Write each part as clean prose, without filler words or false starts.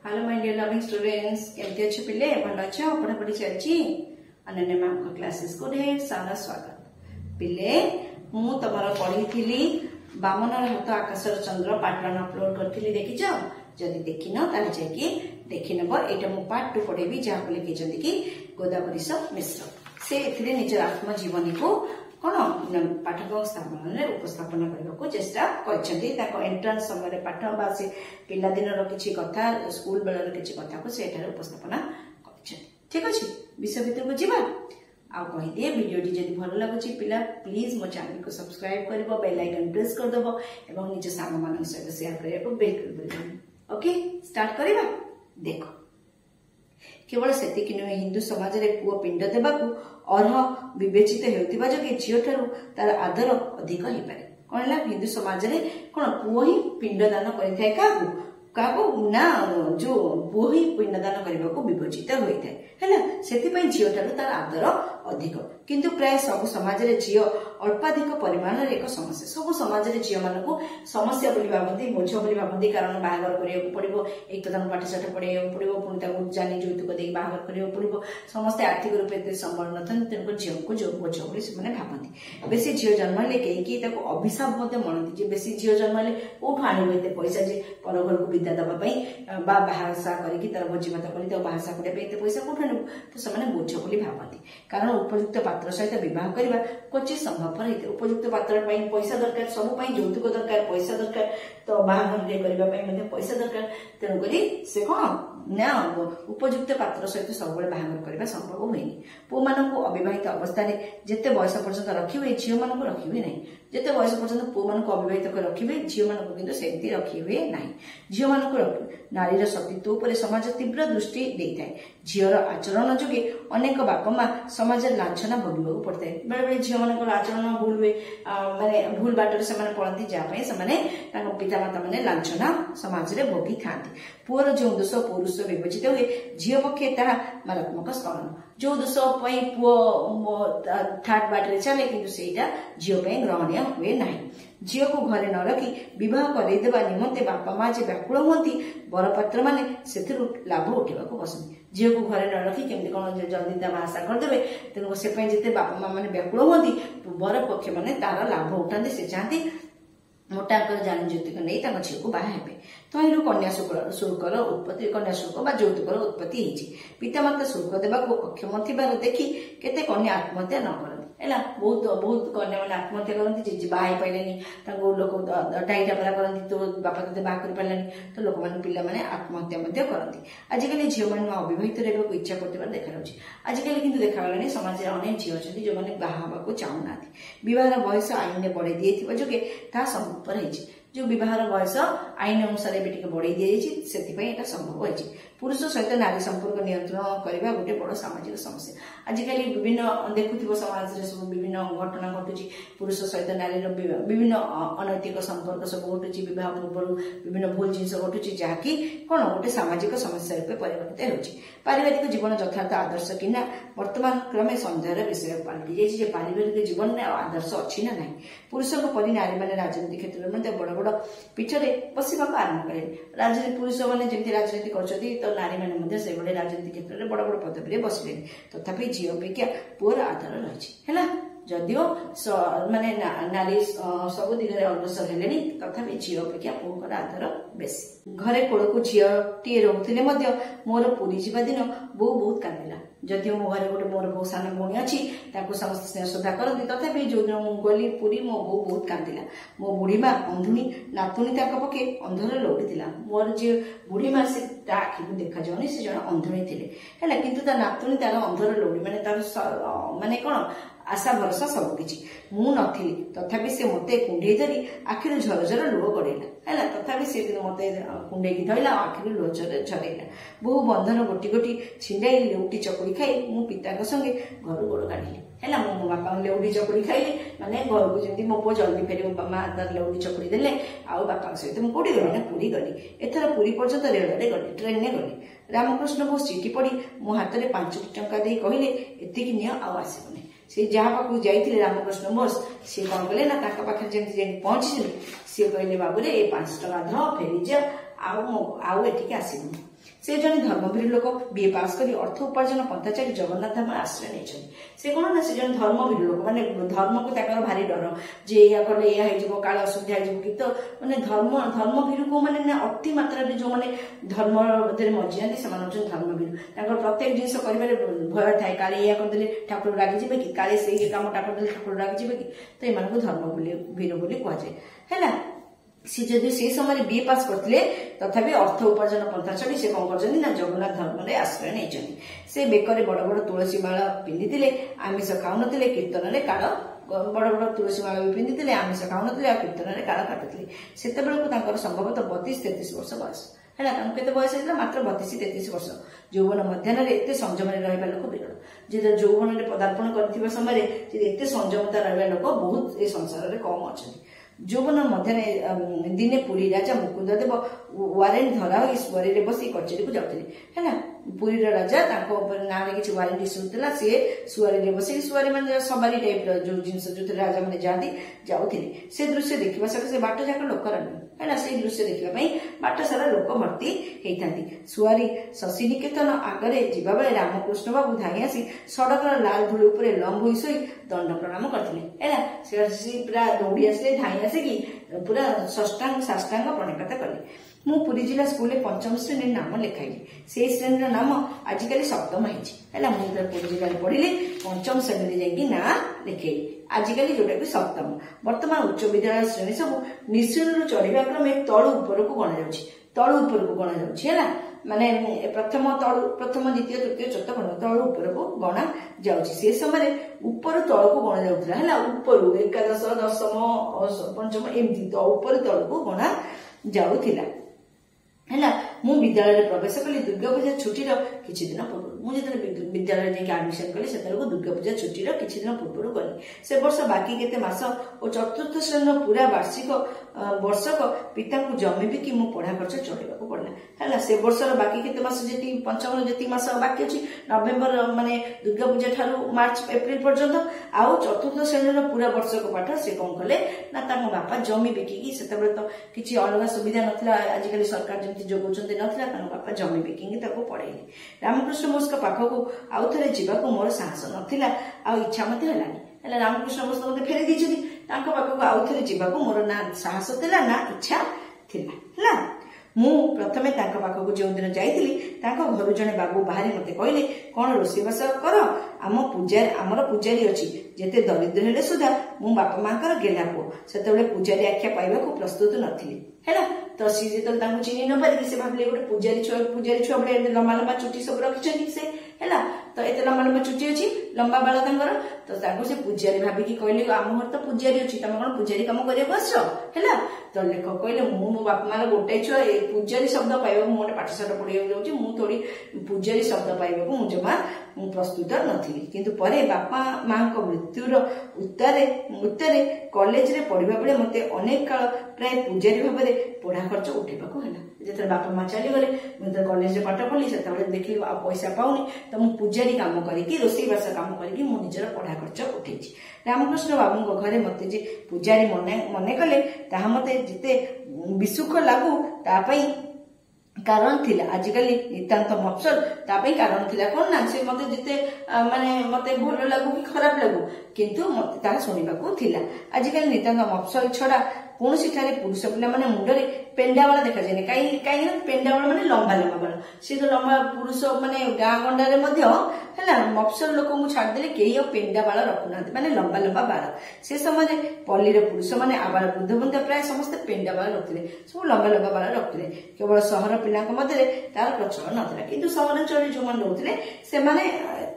Hello my dear loving students केमती अच्छे पिले भल अच्छ पढ़ापढ़ी चलती अनन्या मैम को क्लासेस को ढेर सारा स्वागत पिले मु तमर पढ़ी बामन हाथ आकाशर चंद्र पार्ट 1 अपलोड करथिली देखि जाओ जदि देखि न ताले जाकी देखि नब एटा मु पार्ट 2 पढेबी जा को लिखिचंदी कि गोदावरी मिश्र से एथिरे निज आत्मजीवनी को कौन पाठक स्थापन उपस्थापन करने को चेष्टा कर एंट्रांस समय पाठ बा से पिलादिन किसी कथा स्कूल बेलर किसी कथा को से उपस्थापन कर ठीक अच्छे विषय भितर को जीवा आ कहीदिए वीडियोटी जब भल लगुच पिला प्लीज मो चैनल को सब्सक्राइब कर बेल आइकन प्रेस करदेव और निज सांग मान सहित शेयर करने को बिल्कुल ओके स्टार्ट करवा देख केवल सेतिक नुहे हिंदू समाज रे पुओ पिंड देबाकू अर्ह विवेचित हेउतिबा जगे झियो ठारू तार आदर अधिक हेइ पारे कोन ला हिंदू समाज रे कोन पुओ ही पिंड दान करिथाय काकू ना जो पुओ ही पिंड दान करबा को विवेचित होइथाय हैला सेति पई झियो ठारू तार आदर अधिक किंतु प्राय सब समाज रे झियो अल्पाधिक परिमाण रे एक समस्या सब समाज रे झियो मान को समस्या बोली भाबंती बोझ बोली भाबंती कारण बाहागर करियो पड़िबो एक तो पाठ साठ पढ़ाइयो पड़िबो पुणी ताको जानी जौतुक दे बाहागर करियो पड़िबो समस्त आर्थिक रूप से संबल नथन तेनको झियो को जो बोझ बोली से माने भाबंती बेसी झियो जन्मले केही ताको अभिशाप मते मनती जे बेसी झियो जन्मले कोठो आनिबो एते पैसा जे पर घर को विद्या दबा पई बा बाहासा करिकि तार भोजी भात करि त बाहासा करे पे एते पैसा कोठो आनिबो तो से माने बोझ बोली भाबंती कारण उपयुक्त पात्र सहित विवाह करबा क्वचित संभव रही उपयुक्त पात्र पैसा दरकार सब यौतुक दरकार पैसा दरकार तो बाहाघर करने पैसा दरकार तेणुक से कौन ना उपयुक्त पात्र सहित सब बाहाघर करने संभव हुए पु मान को अविवाहित अवस्था जिते बयस पर्यंत रखिए झील मान रखिए ना जिते बयस पर्यंत पु मान अविवाहित रखिए झील मान सेमती रखिए ना झील मान नारीर सतीत्व पर समाज तीव्र दृष्टि देता है झीर आचरण जोगे अनेक बापा माँ समाज लांछना भोगवा पड़ता है बेले बेले झील मान आचरण भूल हुए माने भूल बाटर से पड़ती जहाँ पितामाता मैंने लांछना समाज में भोगी था पुअर जो दोष पुरुष विवेचित हुए झील पक्षे ताहा मारात्मक स्खलन जो दोष पुओ थार्ड बाटर चले कि झील ग्रहणीय हुए ना झील को घरे न रखी विवाह करदेवा निमंते बापा माँ जे व्याकुल हमें बरपात्र मैंने से लाभ उठा पसंद झील को घरे न रखी केमती कौन जल्दी बाहासा करदे तेणु से जिते बापा माँ मैंने व्याकुल हमें बर पक्ष मैंने तार लाभ उठाते से चाहती मोटा आकर जानी ज्योतिक नहीं झील को बाहा हे तो यू कन्या शुल्कर उत्पत्ति कन्या शुल्क यौतुकर उत्पत्ति होती पितामाता शुल्क देवा अक्षम थी देखी केते कन्या आत्महत्या न करती है बहुत बहुत कन्या मैंने आत्महत्या करती बाहा पाइले लोक टाई टापरा करती तो बापा तो बाहा कर पारे तो लोक मैंने पिला मैंने आत्महत्या करती आजिकल झील मैंने अविवाहित रहा इच्छा कर देखा आजिकल किंतु देखा समाज में अनेक झील अच्छा जो मैंने बाहा चाहूना बहर बयस आईन बढ़ाई दिए जोगे ता संभवपर होती जो बहर बयस आईन अनुसार बढ़ाई दी जाए संभव होती पुरुष सहित नारी संपर्क नियंत्रण करने गोटे बड़ सामाजिक समस्या आजिकल विभिन्न देखुव समाज में सब विभिन्न घटना घटुची पुरुष सहित नारी विभिन्न अनैतिक संपर्क सब घटुची बह पूर्व विभिन्न भूल जिन घटुची जहाँकि कौन गोटे सामाजिक समस्या रूप परिवर्तित होती पारिवारिक जीवन यथार्थ आदर्श कि वर्तमान क्रमे सन्देहर विषय पलटि जाए पारिवारिक जीवन में आदर्श अच्छी ना ना पुरुष को नारी मैंने राजनीति क्षेत्र में बड़ बड़ पीठरे बसवा आरंभ करें राजनीति पुरुष मैंने जमी राजनीति कर नारी मैंने से राजनीति क्षेत्र में बड़ बड़ पदवी बसले तथापि झील अपेक्षा पुअर आदर रही जदिओ माने नारी सब दिगरे अग्रसर हेले तथापि झील अपेक्षा पुअर आदर बेसी घरे कोल को झीलटे रोते मोर पुरी जावा दिन बो बहुत कांदिला जदिओ मो घरे गोटे मोर बहुत सान भौणी अच्छी समस्त स्नेह श्रद्धा करती तथापि जो दिन मुझे गली पुरी मो बो बहुत कांदिला मो बुढ़ी माँ अंधुणी नातुणी पक्षे अंधर लौटी मोर जी बुढ़ी माँ से आखि को देखा जाऊनी से जन अंधुणी थे किंतु नातुणी तार अंधर लौटी माने कौन आशा भरोसा सबकि मु नी तथापि से मत कुंडे धरी आखिर झरझर लुह गड़ेला है तथापि से मत कुंडे धरला आखिर लुह झरैला बहु बंधन गोटी गोटी छिंडाई लेउटी चकुड़ी खाई मु पिता संगे घर गोड़ काढ़ी है मो बापा लेउटी चकुड़ी खाइली माने घर को जमी मो पु जल्दी फेर मो माँ तार लेउटी चकुड़ी देले आउ बापा सहित मुझे कौटी गली ना पुरी गली एथर पुरी पर्यंत रेलवे गली ट्रेन में गली रामकृष्ण बोस चिठी पढ़ी मो हाथ में 5 टंका दे कहले एतिकी नियो आउ आसबनी से जहाँ पाक जाइए रामकृष्ण बोस सी कौन कले ना पाखे जमी पहुंची सी कहले बाबू रे 5 टका ध फेरी जा आउ एठिके आसिबुनी। से जन धर्मवीर लोक बीए पास करी अर्थ उपार्जन पंथा छाड़ी जगन्नाथ धाम आश्रय नहीं। से कौन ना से जन धर्मवीर लोक माने धर्म को भारी डर जे या कले या हो काल असुविधा हो कि तो माने धर्मवीर को माने अति मात्रा जो माने धर्म मजी से धर्मवीर प्रत्येक जिन कर भय थाए काले या करदे ठाकुर रागी जी कि काले से कमटा करदे ठाकुर रागी जी कि तो यहाँ धर्मवीर बोली कहुए है। सी जदि से समय बीए पास करते तथापि अर्थ उपार्जन पंथा छाड़ी से कौन कर जगन्नाथ धर्म में आश्रय नहीं। से बेकर बड़ बड़ तुलसी माला पिंधि आमिष खाऊ कीर्तन काल बड़ बड़ तुलसी माला भी पिंधि आमिष खाऊ कीर्तन काल काटुले से संभवतः 32-33 वर्ष बयस है। केते बयस है मात्र 32-33 वर्ष। यौवन मध्याह्न एत संयम रहा लोक विरल जे यौवन में पदार्पण कर समय एत संयमता रहा लोक बहुत ये संसार में कम अच्छा। यौवन मध्याह्न दिने पुरी राजा मुकुंद देव वारेंट धरा हो सुआरी बस कचेरी को जाते है। पुरी राजा ना कि वारेंट इश्यूला सी सुआरी बस सुआरी मान सवारी टाइप जो जिन जो राजा मैंने जाती जाऊे से दृश्य देखा सके बाट जाक लोक है से दृश्य देखापी बाट सारा लोक भर्ती होती। सुआरी शशि निकेतन आगे जीवा बेले रामकृष्ण बाबू धाई आसी सड़क लाल धूली उपर लंब हो शोई दंड प्रणाम करते है। पूरा दौड़ी आसे धाई आसिकी पूरा साष्टांग प्रणिपात कले। मु पुरी जिला स्कूल 5म श्रेणी नाम लिखाइली से श्रेणी नाम आजिकल 7म है। मुझे पुरी जिले पढ़िले 5म श्रेणी जाकि ना लिखेली आजिकल जोटा कि 7म। बर्तमान उच्च विद्यालय श्रेणी सब निश्चित चढ़ा क्रमे तलु ऊपर को गणा तलु ऊपर को गणा है माने प्रथम द्वितीय तृतीय चतुर्थ तलु ऊपर को गणा से समय ऊपर तल को गणा जाऊला ऊपर एकादश दशम पंचम एमती तो ऊपर तल को गणा जाऊला है। मु विद्यालय प्रवेश कली दुर्गा पूजा छुट्टी किछि दिन पूर्व मुझे विद्यालय जाके एडमिशन कली से दुर्गा पूजा छुट्टी किछि दिन पूर्व गली। से वर्ष बाकी केते मास और चतुर्थ श्रेणी पूरा वार्षिक वर्षक पिता को जमी बिकी मो पढ़ा खर्च चढ़ाई पड़ला है। से वर्षर बाकी केते मास जी पंचम जी मास बाकी अच्छी नवेम्बर माने दुर्गा पूजा ठारू मार्च एप्रिल पर्यंत आउ चतुर्थ श्रेणी पूरा वर्षक पाठ से कौन कले ना बापा जमी बिकी से तो किसी अलग सुविधा नाला आजिकल सरकार जमी जोगाउछन्ति नथिला बापा जमी बिकी पढ़ेली। रामकृष्ण बोस पाखक आउ थे जावाक मोर साहस नाला आ इच्छा है। रामकृष्ण बोस मत फेरी देती पाखक आउ थे जावाक मोर ना साहस थिला ना इच्छा थिला। मु प्रथमे पाखक जो दिन जाइली घर जड़े बाबू बाहरी मत कहले कौन रोषेईबास कर आमर पूजारी अच्छी जेते दरिद्र हेले सुधा मु बापा माँ गेला पुओ से पूजारी आख्या पाइबा प्रस्तुत नथिली है। तो सी जो चिन्ह न पारिकी से भाविले गोटे पूजारी छुआ बड़े लंबा लंबा चुटी सब रखी से है। तो एत लंबा लंबा चुटी अच्छी लंबा बाल तो से पूजारी भाविकी कहले आम घर तो पूजारी अच्छी तुम कौन पूजारी कम करने आस है। तो लेखक कहले मो बापा माँ गोटे छुआ पूजारी शब्द पाइबा मोटे पाठशाला पढ़ा जाऊँगी मु थोड़ी पूजारी शब्द पाइबा मु जमा प्रस्तुत नथिली किंतु परे बापा माँ मृत्युर उत्तर कॉलेज रे पढ़ा बेले मते अनेक काल प्राय पूजारी भाव में पढ़ा खर्च उठेबाक है। जो बापा माँ चलीगले मुझे कॉलेज में पाठ पढ़ी से देखिए आ पैसा पाऊनी तो मुझे पूजारी काम करके रोषेईबास काम करके मु निजर पढ़ा खर्च उठे। रामकृष्ण बाबू घरे मत जे पूजारी मन कले ताहा मते जिते विसुख लागू तापाई कारण थिला आजिकल नितांत मफसल तापाई कारण थिला कौन ना से मते जिते माने मते भल लागू कि खराब लागू किंतु मते ताहा सुनिबाकू थिला। आजिकल नितांत मफसल छड़ा कौन सी पुरुष पिला माने मुंडरे पेंडा वाला देखा जाए कहीं पेंडा वाला माने लंबा लंबा बाल सी तो लंबा पुरुष माने गाँ गंडारे है मफसल लोक छाड़देले कई पेंडा बाल रखुना माने लंबा लंबा बाल से समय पल्लीर पुरुष मैंने आबाल वृद्ध बंधा प्राय समस्त पेंडा बाल रखुले सब लंबा लंबा बाल रखुले केवल सहर पिला मध्य तार प्रचलन नाला कि सहरांचल जो मैंने रोते से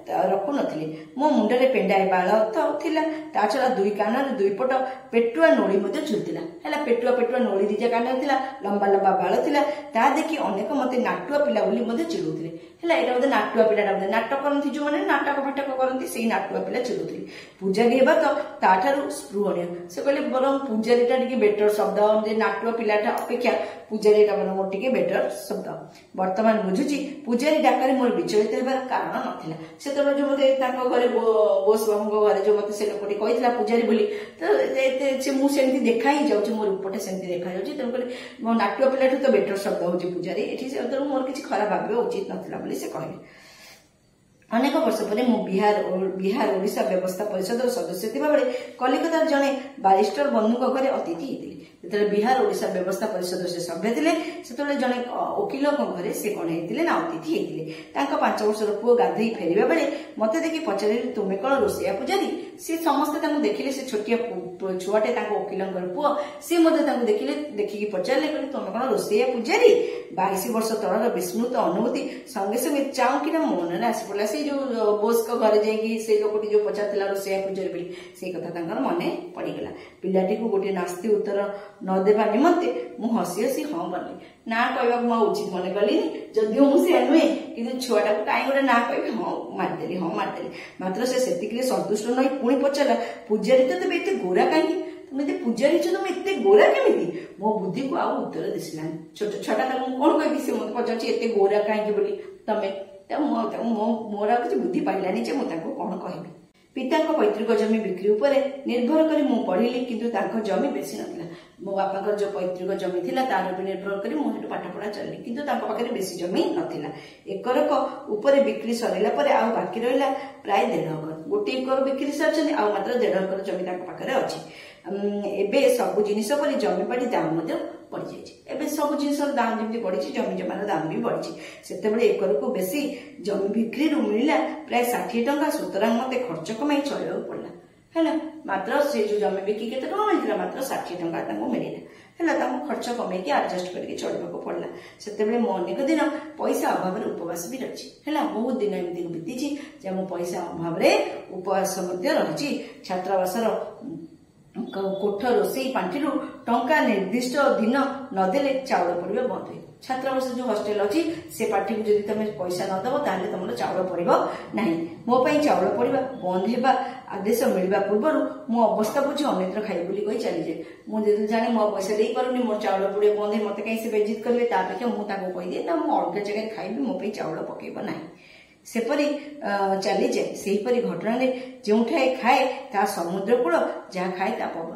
रखु नथिले। मो मुंडरे पेंडा बाल तो थिला ता छड़ा दुई कान दुई पट पेटुआ नोली झुलुला है। पेटुआ नोली दीजा कान थिला लंबा लंबा बाल थिला ता देखि अनेक मते नाटुआ पिला बोली चिड़ुले है। यहाँ बोधे नाटुआ पिला बोधे नाटक करती जो मैंने नाटक फाटक करती से नाटुआ पिला चिड़ुले पूजारी हेबा तो ताठारू स्पृहणीय से कहले बरम पूजारीटा टिके बेटर शब्द नाटुआ पिलाटा अपेक्षा ପୂଜାରୀ ଡାକର ମୋର ଟିକେ ବେଟର ଶବ୍ଦ। ବର୍ତ୍ତମାନ ବୁଝୁଛି ପୂଜାରୀ ଡାକରେ ମୋର ବିଚଳିତ ହେବାର କାରଣ ନଥିଲା। ସେତେବେଳେ ଯୋଉ ମତେ ତାଙ୍କ ଘରେ ବୋସ ବାବୁଙ୍କ ଘରେ ଯୋଉ ମତେ ସେ ଲୋକଟି କହିଥିଲା ପୂଜାରୀ ବୋଲି, ତ ମୁଁ ସେମିତି ଦେଖା ହିଁ ଯାଉଛି, ମୋ ରୂପଟା ସେମିତି ଦେଖାଯାଉଛି, ତେଣୁକରି ମୋ ନାଟ୍ୟ ପିଲାଠୁ ତ ବେଟର ଶବ୍ଦ ହଉଛି ପୂଜାରୀ। ଏଠି ତେଣୁ ମୋର କିଛି ଖରାପ ଭାବିବା ଉଚିତ ନଥିଲା ବୋଲି ସେ କହିଲେ। ଅନେକ ବର୍ଷ ପରେ ମୁଁ ବିହାର ଓଡ଼ିଶା ବ୍ୟବସ୍ଥା ପରିଷଦର ସଦସ୍ୟ ଥିବାବେଳେ କଲିକତାର ଜଣେ ବାରିଷ୍ଟର ବନ୍ଧୁଙ୍କ ଘରେ ଅତିଥି ହେଇଥିଲି। ଯେତେବେଳେ ବିହାର ଓଡ଼ିଶା ବ୍ୟବସ୍ଥା ପରିଷଦର ସେ ସଭ୍ୟ ଥିଲେ, ସେତେବେଳେ ଜଣେ ଓକିଲଙ୍କ ଘରେ ସେ କଣ ହେଇଥିଲେ ନା ଅତିଥି ହେଇଥିଲେ। ତାଙ୍କ 5 ବର୍ଷର ପୁଅ ଗାଧୋଇ ଫେରିବା ବେଳେ ମତେ ଦେଖି ପଚାରିଲେ, ତୁମେ କଣ ରୋଷେଇଆ ପୂଜାରୀ? ସେ ସମସ୍ତେ ତାଙ୍କୁ ଦେଖିଲେ, ସେ ଛୋଟିଆ ଛୁଆଟେ ତାଙ୍କ ଓକିଲଙ୍କର ପୁଅ, ସେ ମଧ୍ୟ ତାଙ୍କୁ ଦେଖିକି ପଚାରିଲେ, କହିଲେ ତୁମେ କଣ ରୋଷେଇଆ ପୂଜାରୀ? 22 ବର୍ଷ ତଳର ବିସ୍ମୃତ ଅନୁଭୂତି ସଙ୍ଗେ ସଙ୍ଗେ ଚାଉଁ କିନା ମୋ ମନରେ ଆସି ପଡ଼ିଲା। ସେଇ ଯୋଉ ବୋସଙ୍କ ଘରେ ଯାଇକି ସେ ଲୋକଟି ଯୋଉ ପଚାରିଥିଲା ରୋଷେଇଆ ପୂଜାରୀ ବୋଲି, ସେଇ କଥା ତାଙ୍କର ମନେ ପଡିଗଲା। ପିଲାଟିକୁ ଗୋଟିଏ ନାସ୍ତି ଉତ୍ତର ନ ଦେବା ନିମନ୍ତେ ମୁଁ ହସି ହସି ହଁ କଲି। ନା କହିବାକୁ ମୁଁ ଉଚିତ ମନେ କଲିନି, ଯଦିଓ ମୁଁ ସେୟା ନୁହେଁ, କିନ୍ତୁ ଛୁଆଟାକୁ କାହିଁ ଗୋଟେ ନା କହିବି, ହଁ ମାରିଦେଲି। ମାତ୍ର ସେ ସେତିକିରେ ସନ୍ତୁଷ୍ଟ ନହିଁ ପୁଣି ପଚାରିଲା, ପୂଜାରୀ ତ ତେବେ ଏତେ ଗୋରା କାହିଁକି? ତୁମେ ଏତେ ପୂଜାରୀ ଛ, ତୁମେ ଏତେ ଗୋରା କେମିତି? ମୋ ବୁଦ୍ଧିକୁ ଆଉ ଉତ୍ତର ଦିଶିଲାନି। ଛୋଟ ଛୁଆଟା ତାକୁ କଣ କହିବି, ସେ ମତେ ପଚାରୁଛି ଏତେ ଗୋରା କାହିଁକି ବୋଲି ତମେ। ମୋର ଆଉ କିଛି ବୁଦ୍ଧି ପାଇଲାନି ଯେ ମୁଁ ତାଙ୍କୁ କଣ କହିବି। ପିତାଙ୍କ ପୈତୃକ ଜମି ବିକ୍ରି ଉପରେ ନିର୍ଭର କରି ମୁଁ ପଢିଲି, କିନ୍ତୁ ତାଙ୍କ ଜମି ବେଶୀ ନଥିଲା। ମୋ ବାପାଙ୍କର ଯୋଉ ପୈତୃକ ଜମି ଥିଲା ତାର ଉପରେ ନିର୍ଭର କରି ମୁଁ ସେଠୁ ପାଠ ପଢା ଚାଲିଲି, କିନ୍ତୁ ତାଙ୍କ ପାଖରେ ବେଶୀ ଜମି ନଥିଲା। ଏକରକ ଉପରେ ବିକ୍ରି ସରିଲା ପରେ ଆଉ ବାକି ରହିଲା ପ୍ରାୟ 1.5 ଏକର। 1 ଏକର ବିକ୍ରି ସାରିଛନ୍ତି, ଆଉ ମାତ୍ର 1.5 ଏକର ଜମି ତାଙ୍କ ପାଖରେ ଅଛି। ଏବେ ସବୁ ଜିନିଷ ପରି ଜମିବାଡି ଦାମ ମଧ୍ୟ ବଢିଯାଇଛି। ଏବେ ସବୁ ଜିନିଷର ଦାମ ଯେମିତି ବଢିଛି, ଜମି ଜମାର ଦାମ ବି ବଢିଛି। ସେତେବେଳେ ଏକରକୁ ବେଶୀ ଜମି ବିକ୍ରିରୁ ମିଳିଲା ପ୍ରାୟ 60 ଟଙ୍କା। ସୁତରାଂ ମତେ ଖର୍ଚ୍ଚ କମାଇ ଚଳିବାକୁ ପଡିଲା। ହେଲା, ମାତ୍ର ସେ ଯୋଉ ଜମି ବିକି କେତେ ଟଙ୍କା ମିଳିଥିଲା? ମାତ୍ର 60 ଟଙ୍କା ତାଙ୍କୁ ମିଳିଲା। ହେଲା, ତାଙ୍କୁ ଖର୍ଚ୍ଚ କମେଇକି ଆଡଜଷ୍ଟ କରିକି ଚଳିବାକୁ ପଡିଲା। ସେତେବେଳେ ମୁଁ ଅନେକ ଦିନ ପଇସା ଅଭାବରେ ଉପବାସ ବି ରହିଛି। ହେଲା, ବହୁତ ଦିନ ଏମିତି ବିତିଛି ଯେ ମୁଁ ପଇସା ଅଭାବରେ ଉପବାସ ମଧ୍ୟ ରହିଛି। ଛାତ୍ରାବାସର କୋଠ ରୋଷେଇ ପାଣ୍ଠିରୁ ଟଙ୍କା ନିର୍ଦ୍ଦିଷ୍ଟ ଦିନ ନଦେଲେ ଚାଉଳ ପଡିବା ବନ୍ଦ ହୁଏ। ଛାତ୍ରାବାସ ଯୋଉ ହଷ୍ଟେଲ ଅଛି, ସେ ପାଣ୍ଠିକୁ ଯଦି ତମେ ପଇସା ନଦବ ତାହେଲେ ତମର ଚାଉଳ ପଡିବ ନାହିଁ। ମୋ ପାଇଁ ଚାଉଳ ପଡିବା ବନ୍ଦ ହେବା ଆଦେଶ ମିଳିବା ପୂର୍ବରୁ ମୁଁ ଅବସ୍ଥା ବୁଝି ଅନ୍ୟତ୍ର ଖାଇବି ବୋଲି କହି ଚାଲିଯାଏ। ମୁଁ ଯଦି ଜାଣେ ମୋ ପଇସା ଦେଇପାରୁନି, ମୋ ଚାଉଳ ପଡିବା ବନ୍ଦ ହେଇ ମତେ କାହିଁ ସେ ବେଜିତ କରିବେ, ତା ଅପେକ୍ଷା ମୁଁ ତାଙ୍କୁ କହିଦିଏ ନା ମୁଁ ଅଲଗା ଜାଗାରେ ଖାଇବି, ମୋ ପାଇଁ ଚାଉଳ ପକେଇବ ନାହିଁ। ସେପରି ଚାଲିଯାଏ। ସେହିପରି ଘଟଣାରେ ଯେଉଁଠାରେ ଖାଏ ତାହା ସମୁଦ୍ର କୂଳ, ଯାହା ଖାଏ ତା ପବନ।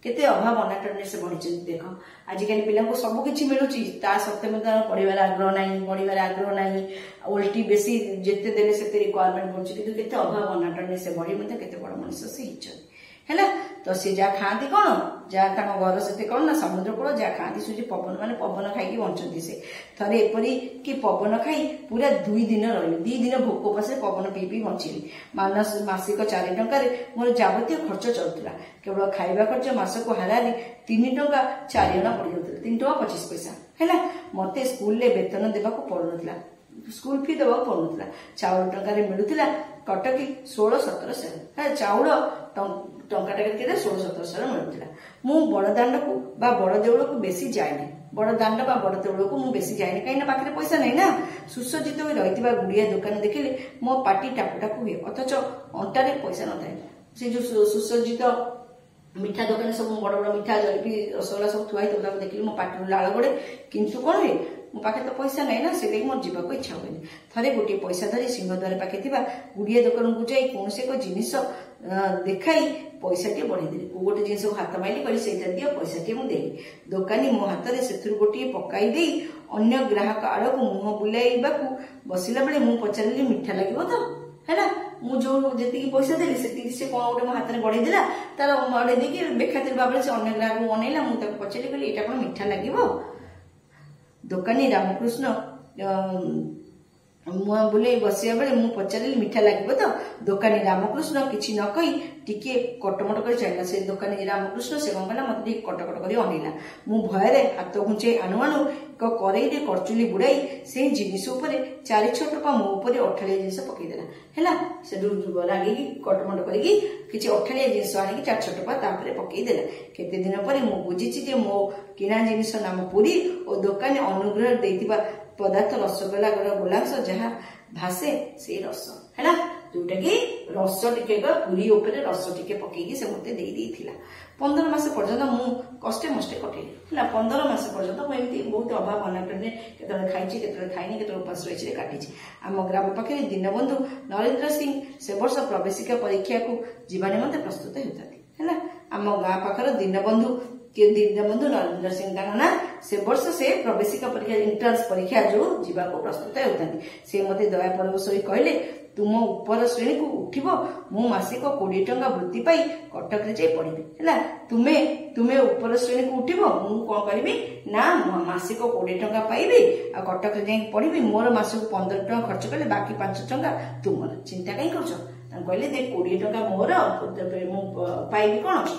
କେତେ ଅଭାବ ଅନାଟନରେ ସେ ବଢିଛନ୍ତି ଦେଖ। ଆଜିକାଲି ପିଲାଙ୍କୁ ସବୁ କିଛି ମିଳୁଛି, ତା ସତ୍ତ୍ୱେ ମଧ୍ୟ ପଢିବାର ଆଗ୍ରହ ନାହିଁ। ଓଲଟି ବେଶୀ ଯେତେ ଦେଲେ ସେତେ ରିକ୍ୱାରମେଣ୍ଟ କରୁଛି, କିନ୍ତୁ କେତେ ଅଭାବ ଅନାଟନରେ ସେ ବଢି ମଧ୍ୟ କେତେ ବଡ ମଣିଷ ସେ ହେଇଛନ୍ତି। ହେଲା, ତ ସେ ଯାହା ଖାଆନ୍ତି କଣ, ଯାହା ତାଙ୍କ ଘର ସେତେ କଣ ନା ସମୁଦ୍ର କୂଳ, ଯାହା ଖାଆନ୍ତି ସୁଜି ପବନ, ମାନେ ପବନ ଖାଇକି ବଞ୍ଚନ୍ତି। ସେ ଥରେ ଏପରି କି ପବନ ଖାଇ ପୁରା 2 ଦିନ ରହିଲି। 2 ଦିନ ଭୋକ ଉପାସରେ ପବନ ପିଇ ବଞ୍ଚିଲି। ମାସିକ 4 ଟଙ୍କାରେ ମୋର ଯାବତୀୟ ଖର୍ଚ୍ଚ ଚଳୁଥିଲା। କେବଳ ଖାଇବା ଖର୍ଚ୍ଚ ମାସକୁ ହାରାହାରି 3 ଟଙ୍କା 4 ଅଣା ପଡିଯାଉଥିଲା, 3 ଟଙ୍କା 25 ପଇସା। ହେଲା, ମତେ ସ୍କୁଲରେ ବେତନ ଦେବାକୁ ପଡୁନଥିଲା, ସ୍କୁଲ ଫି ଦେବାକୁ ପଡୁନଥିଲା। ଚାଉଳ ଟଙ୍କାରେ ମିଳୁଥିଲା କଟକି 16-17 ସେର। ଚାଉଳ ଟଙ୍କାଟାରେ କେତେ 16-17 ମିଳୁଥିଲା। ମୁଁ ବଡଦାଣ୍ଡକୁ ବା ବଡ ଦେଉଳକୁ ବେଶୀ ଯାଏନି। ବଡଦାଣ୍ଡ ବା ବଡ ଦେଉଳକୁ ମୁଁ ବେଶୀ ଯାଏନି, କାହିଁକି ନା ପାଖରେ ପଇସା ନାହିଁ ନା। ସୁସଜ୍ଜିତ ହୋଇ ରହିଥିବା ଗୁଡ଼ିଏ ଦୋକାନ ଦେଖିଲେ ମୋ ପାଟି ଟାକୁ ହୁଏ, ଅଥଚ ଅଣ୍ଟାରେ ପଇସା ନଥାଏ। ସେ ଯୋଉ ସୁସଜ୍ଜିତ ମିଠା ଦୋକାନ ସବୁ ବଡ ବଡ ମିଠା, ଜଲେବି, ରସଗୋଲା ସବୁ ଥୁଆ ହେଇଥିବ, ତାକୁ ଦେଖିଲେ ମୋ ପାଟିରୁ ଲାଳ ଗୋଡେ, କିନ୍ତୁ କଣ ହୁଏ, ମୋ ପାଖରେ ତ ପଇସା ନାହିଁ ନା, ସେଥିପାଇଁ ମୋର ଯିବାକୁ ଇଚ୍ଛା ହୁଏନି। ଥରେ ଗୋଟିଏ ପଇସା ଧରି ସିଂହଦ୍ୱାର ପାଖେ ଥିବା ଗୁଡ଼ିଏ ଦୋକାନକୁ ଯାଇ କୌଣସି ଏକ ଜିନିଷ ଦେଖାଇ ପଇସାଟିଏ ବଢେଇଦେଲି। କୋଉ ଗୋଟେ ଜିନିଷକୁ ହାତ ମାଇଲି, କହିଲି ସେଇଟା ଦିଅ, ପଇସାଟିଏ ମୁଁ ଦେଲି। ଦୋକାନୀ ମୋ ହାତରେ ସେଥିରୁ ଗୋଟିଏ ପକାଇ ଦେଇ ଅନ୍ୟ ଗ୍ରାହକ ଆଡକୁ ମୁହଁ ବୁଲାଇବାକୁ ବସିଲା ବେଳେ ମୁଁ ପଚାରିଲି, ମିଠା ଲାଗିବ ତ? ହେଲା, ମୁଁ ଯୋଉ ଯେତିକି ପଇସା ଦେଲି ସେତିକି ସେ କଣ ଗୋଟେ ମୋ ହାତରେ ବଢେଇ ଦେଲା। ତାର ବଢେଇ ଦେଇକି ବେଖାତିର ଭାବରେ ସେ ଅନ୍ୟ ଗ୍ରାହକକୁ ଅନେଇଲା। ମୁଁ ତାକୁ ପଚାରିଲି, କହିଲି ଏଇଟା କଣ ମିଠା ଲାଗିବ? ଦୋକାନୀ ରାମକୃଷ୍ଣ ମୁହଁ ବୁଲେଇ ବସିବା ବେଳେ ମୁଁ ପଚାରିଲି, ମିଠା ଲାଗିବ ତ? ଦୋକାନୀ ରାମକୃଷ୍ଣ କିଛି ନ କହି ଟିକେ କଟମଟ କରି ଚାଲିଲା। ସେ ଦୋକାନୀ ରାମକୃଷ୍ଣ ସେ କଣ କଲା, ମତେ ଟିକେ କଟକଟ କରି ଅନେଇଲା। ମୁଁ ଭୟରେ ହାତ ଘୁଞ୍ଚେଇ ଆଣୁ ଏକ କରେଇରେ କରଚୁଲି ବୁଡାଇ ସେଇ ଜିନିଷ ଉପରେ 4-6 ଟଙ୍କା ମୋ ଉପରେ ଅଠାଳିଆ ଜିନିଷ ପକେଇଦେଲା। ହେଲା, ସେଠୁ ରାଗିକି କଟମଟ କରିକି କିଛି ଅଠାଳିଆ ଜିନିଷ ଆଣିକି 4-6 ଟଙ୍କା ତାପରେ ପକେଇଦେଲା। କେତେ ଦିନ ପରେ ମୁଁ ବୁଝିଛି ଯେ ମୋ କିଣା ଜିନିଷ ନାମ ପୁରୀ ଓ ଦୋକାନୀ ଅନୁଗ୍ରହ ଦେଇଥିବା ପଦାର୍ଥ ରସଗୋଲା ଗୋଲାଂଶ, ଯାହା ଭାସେ ସେଇ ରସ। ହେଲା, जोटा कि रस टिके पूरी उपरे रस टिके पकईकि से मते देई देइथिला 15 मास पर्यंत मु कष्टे मष्टे कटेली है 15 मास पर्यंत मुझे बहुत अभाव अनाटन केतरे खाई केतरे खाइनी केतरे उपास रही काटी आम ग्राम पाखे दीनबंधु नरेंद्र सिंह से वर्ष प्रवेशिका परीक्षा को जीवा निमंते प्रस्तुत होता है आम गाँ पाखर दीनबंधु नरेंद्र सिंह ना से वर्ष से प्रवेशिका परीक्षा एंट्रांस परीक्षा जो जीवा को प्रस्तुत होता से मत दया परवश कहले तुम उपर श्रेणी को उठिब मु मासिक 20 टंका वृत्ति पाई कटक रे जाई पढ़ी है तुमे तुमे उपर श्रेणी को उठिब मु कौन करी ना मासिक 20 टंका पाइबी आ कटक रे जाई पढ़ी मोर मासिक 15 टंका खर्च कले बाकी 5 टंका तुमर चिंता कहीं कर कहले दे 20 टंका मोर पाइबी कौन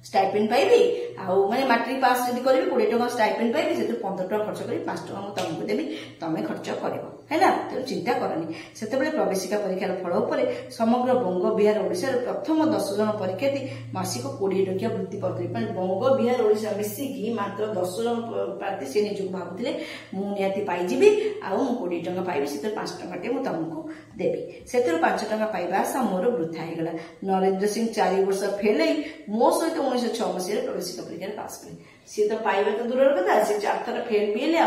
स्टाइपेंड पाइबी आउ माने मैट्रिक पास जदी करबी 20 टका स्टाइपेंड पाइबी से 15 टका खर्च करी 5 टका तुमको देबी तमे खर्च करबो हैला तो चिंता करनी सेते बेले प्रवेशिका परीक्षार फल उपरे समग्र बंग बिहार ओडिसा प्रथम 10 जन परीक्षार्थी मासिक 20 टका वृत्ति पकड़ी माने बंग बिहार ओडिसा मिसी की मात्र 10 जन प्रार्थी से निजु भाबुथिले मु नियाती पाई जिबी आउ 20 टका पाइबी से 5 टका टे मु तुमको देबी सेते 5 टका पाइबा आशा मोर वृथा हे गला नरेंद्र सिंह 4 वर्ष फेल मो सहित 1906 मसीह प्रवेशिका परीक्षा पास कले सी तो पाइबा तो दूर कथा से 4 थर फेल भी हेले आ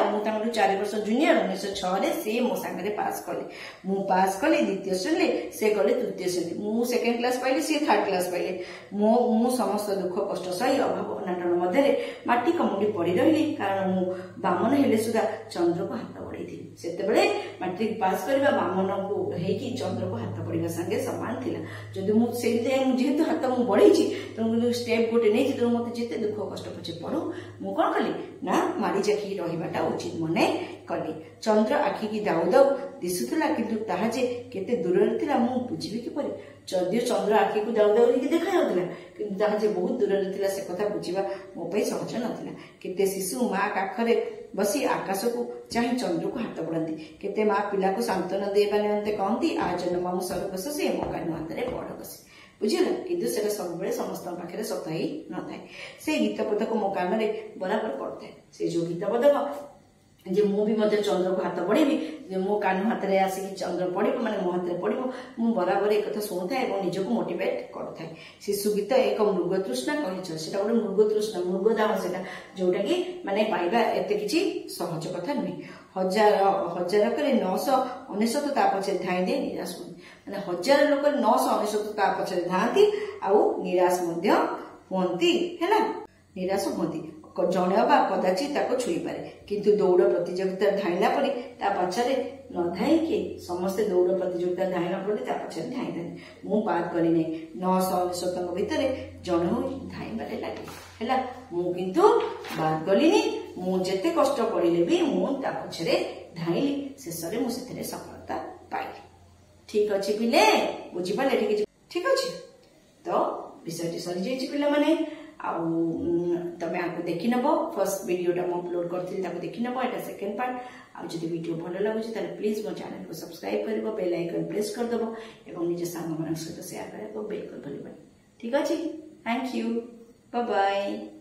4 वर्ष जूनियर 1906 रे से मो संगे पास कले मु पास कले द्वितीय श्रेणी से कले तृतीय श्रेणी मु सेकेंड क्लास पाइले सी थर्ड क्लास पाइले मु समस्त दुख कष्ट सही अभाव अनाटन मध्य माटी कमुंडी पड़ी रही कारण मु बामन हेले सुधा चंद्र को हाथ बढ़ाई थी सेते बेले मैट्रिक पास करबा बामन को हेकी चंद्र को हाथ बढ़ाइबा संगे समान थिला जदि मु सेते मु जेहेतु हाथ मु बढ़ाइछि तो स्टेप गोटे नहीं तो मते जेते दुख कष्ट पछे पड़ो मु कोन कली ना मारी जाखी रहिबाटा उचित मने कली चंद्र आखि की दाउ दाउ दिसुतला किंतु ताहा जे केते दूर रे थिला मु बुझिबि कि परे जदियो चंद्र आखि को दाउ दाउ कि देखा होतला किंतु ताहा जे बहुत दूर रे थिला से कथा बुझिबा मो पई सहज नथिला केते शिशु मा काखरे बसी आकाश को चाहे चंद्र को हाथ बढ़ाती केते माँ पिला को सांत्वना देवा निमंते कहती आ जन्म मु सर्वस से मो कान हाथ में बड़ बसी बुझिल किंतु से सब समस्त पाखे सत ही न थाए से गीत पदक मो कान में बराबर पड़ता से जो गीत पदक जे मु भी मते चंद्र को हाथ बढ़ेबी जे मो कान हाथ रे आसी चंद्र पड़िबो माने मो हाथ रे पड़िबो मु बराबर एक कथा सुनथाय एवं निजको मोटिवेट करथाय शिशु गीत एक मृग तृष्णा कहिछ सेटा गोटे मृग तृष्णा मृग दाम सेटा जोटा कि माने पाइबा एते किछि सहज कथा नुहे हजार करे 999 ता पछे धाई दे निराश हुए माने हजार लोक 999 ता पछे धांती आउ निराश मध्य होंती हैला निराश होंती जड़े बा कदाचि छुई पारे किंतु दौड़ प्रतियोगिता धाइला परी ता पछरे न धाइके समस्ते दौड़ प्रतियोगिता धाइला परी ता पछरे धाइ थाए मु पार करी नै 999 भितर जण हो धाइ बारे लागे हैला मु किंतु बात गलिनी मु जेते कष्ट पड़िले भी मु ता पछरे धाइली शेषरे मु सेतरे सफलता पाइली ठीक अछि पिले बुझि पाले ठीक अछि तो विषयटी सरी जाइछि पिला माने आउ तमे आको देखि नबो फर्स्ट वीडियोटा म अपलोड करथिल ताको देखि नबो एटा सेकंड पार्ट आ जदि वीडियो भलो लागुछि ताले प्लीज मो चैनल को सब्सक्राइब करबो बेल आइकन प्रेस कर दबो एवं निज साथी मन सहित शेयर करबो बिल्कुल भूलिबनी ठीक अछि थैंक यू बाय बाय।